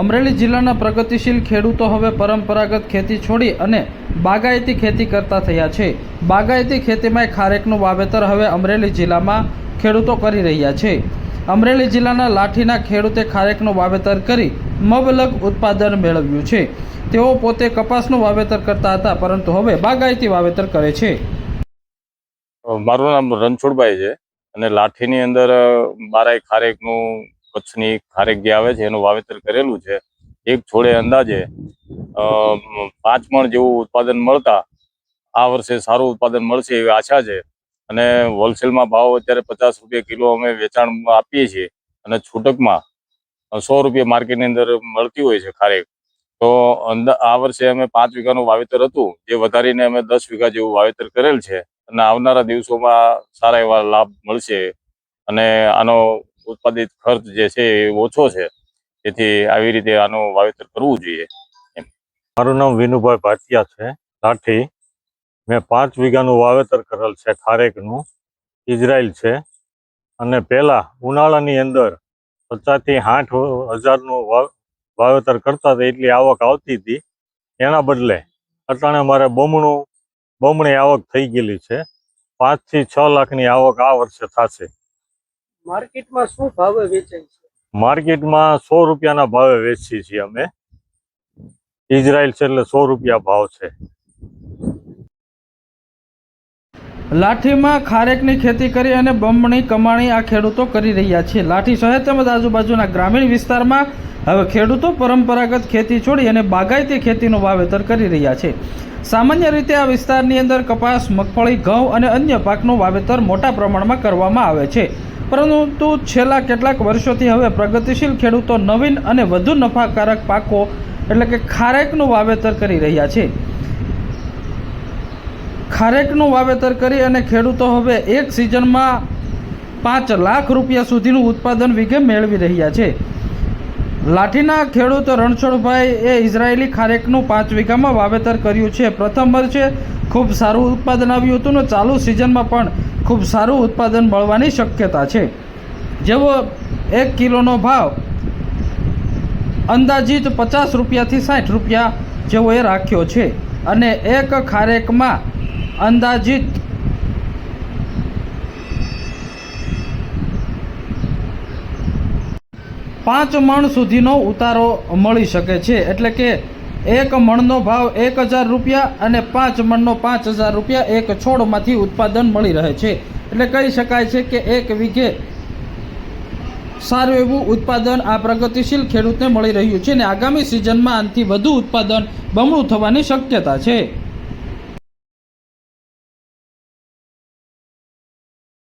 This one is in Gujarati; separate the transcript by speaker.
Speaker 1: અમરેલી જિલ્લાના પ્રગતિશીલ ખેડૂતો હવે પરંપરાગત ખેતી છોડી અને બાગાયતી ખેતી કરતા થયા છે। બાગાયતી ખેતીમાં ખારેકનું વાવેતર હવે અમરેલી જિલ્લામાં ખેડૂતો કરી રહ્યા છે। અમરેલી જિલ્લાના લાઠીના ખેડૂતે ખારેકનું વાવેતર કરી મબલક ઉત્પાદન મેળવ્યું છે। તેઓ પોતે કપાસનું વાવેતર કરતા હતા, પરંતુ હવે બાગાયતી વાવેતર કરે છે।
Speaker 2: મારું નામ રણછોડભાઈ છે અને લાઠીની અંદર બારાઈ ખારેકનું કચ્છની ખારેક જે આવે છે એનું વાવેતર કરેલું છે। એક છોડે અંદાજે 5 મણ જેવું ઉત્પાદન મળતા આ વર્ષે સારું ઉત્પાદન મળશે એવી આશા છે। અને હોલસેલમાં ભાવ અત્યારે 50 રૂપિયા કિલો અમે વેચાણમાં આપીએ છીએ અને છૂટકમાં 100 રૂપિયા માર્કેટની અંદર મળતી હોય છે ખારેક। તો આ વર્ષે અમે 5 વીઘાનું વાવેતર હતું, જે વધારીને અમે 10 વીઘા જેવું વાવેતર કરેલ છે અને આવનારા દિવસોમાં સારા એવા લાભ મળશે અને આનો ઉત્પાદિત ખર્ચ જે છે એ ઓછો છે, તેથી આવી રીતે આનું વાવેતર કરવું જોઈએ।
Speaker 3: મારું નામ વિનુભાઈ ભાટિયા છે, લાઠી। મેં 5 વીઘાનું વાવેતર કરેલ છે ખારેકનું, ઇઝરાયલ છે। અને પહેલાં ઉનાળાની અંદર 50 થી 60 હજારનું વાવેતર કરતા હતા, એટલી આવક આવતી હતી। એના બદલે અટાણે મારે બમણી આવક થઈ ગયેલી છે। 5 થી 6 લાખની આવક આ વર્ષે થશે।
Speaker 4: માર્કેટમાં શું ભાવે વેચાય છે?
Speaker 3: માર્કેટમાં 100 રૂપિયાના ભાવે વેચીએ છીએ અમે। ઇઝરાયલ છે એટલે 100 રૂપિયા ભાવ છે।
Speaker 1: લાઠીમાં ખારેકની ખેતી કરી અને બમણી કમાણી આ ખેડૂતો કરી રહ્યા છે। લાઠી શહેર તેમજ આજુબાજુના ગ્રામીણ વિસ્તારમાં હવે ખેડૂતો પરંપરાગત ખેતી છોડી અને બાગાયતી ખેતીનું વાવેતર કરી રહ્યા છે। સામાન્ય રીતે આ વિસ્તારની અંદર કપાસ, મગફળી, ઘઉં અને અન્ય પાકનું વાવેતર મોટા પ્રમાણમાં કરવામાં આવે છે, પરંતુ છેલ્લા કેટલાક વર્ષોથી હવે પ્રગતિશીલ ખેડૂતો નવીન અને વધુ નફાકારક પાકો એટલે કે ખારેકનું વાવેતર કરી રહ્યા છે। ખારેકનું વાવેતર કરી અને ખેડૂતો હવે એક સિઝનમાં 5 લાખ રૂપિયા સુધીનું ઉત્પાદન વીઘે મેળવી રહ્યા છે। લાઠીના ખેડૂત રણછોડભાઈ એ ઇઝરાયેલી ખારેકનું 5 વીઘામાં વાવેતર કર્યું છે। પ્રથમ વર્ષે ખૂબ સારું ઉત્પાદન આવ્યું હતું અને ચાલુ સિઝનમાં પણ ખૂબ સારું ઉત્પાદન મળવાની શક્યતા છે। જેવો 1 કિલોનો ભાવ અંદાજિત 50 રૂપિયાથી 60 રૂપિયા જેવો એ રાખ્યો છે અને એક ખારેકમાં અંદાજિત 5 મણ સુધીનો ઉતારો મળી શકે છે। એટલે કે 1 મણનો ભાવ 1000 રૂપિયા અને 5 મણનો 5000 રૂપિયા એક છોડમાંથી ઉત્પાદન મળી રહે છે। એટલે કહી શકાય છે કે એક વીઘે સારું એવું ઉત્પાદન આ પ્રગતિશીલ ખેડૂતને મળી રહ્યું છે અને આગામી સિઝનમાં આનાથી વધુ ઉત્પાદન બમણું થવાની શક્યતા છે।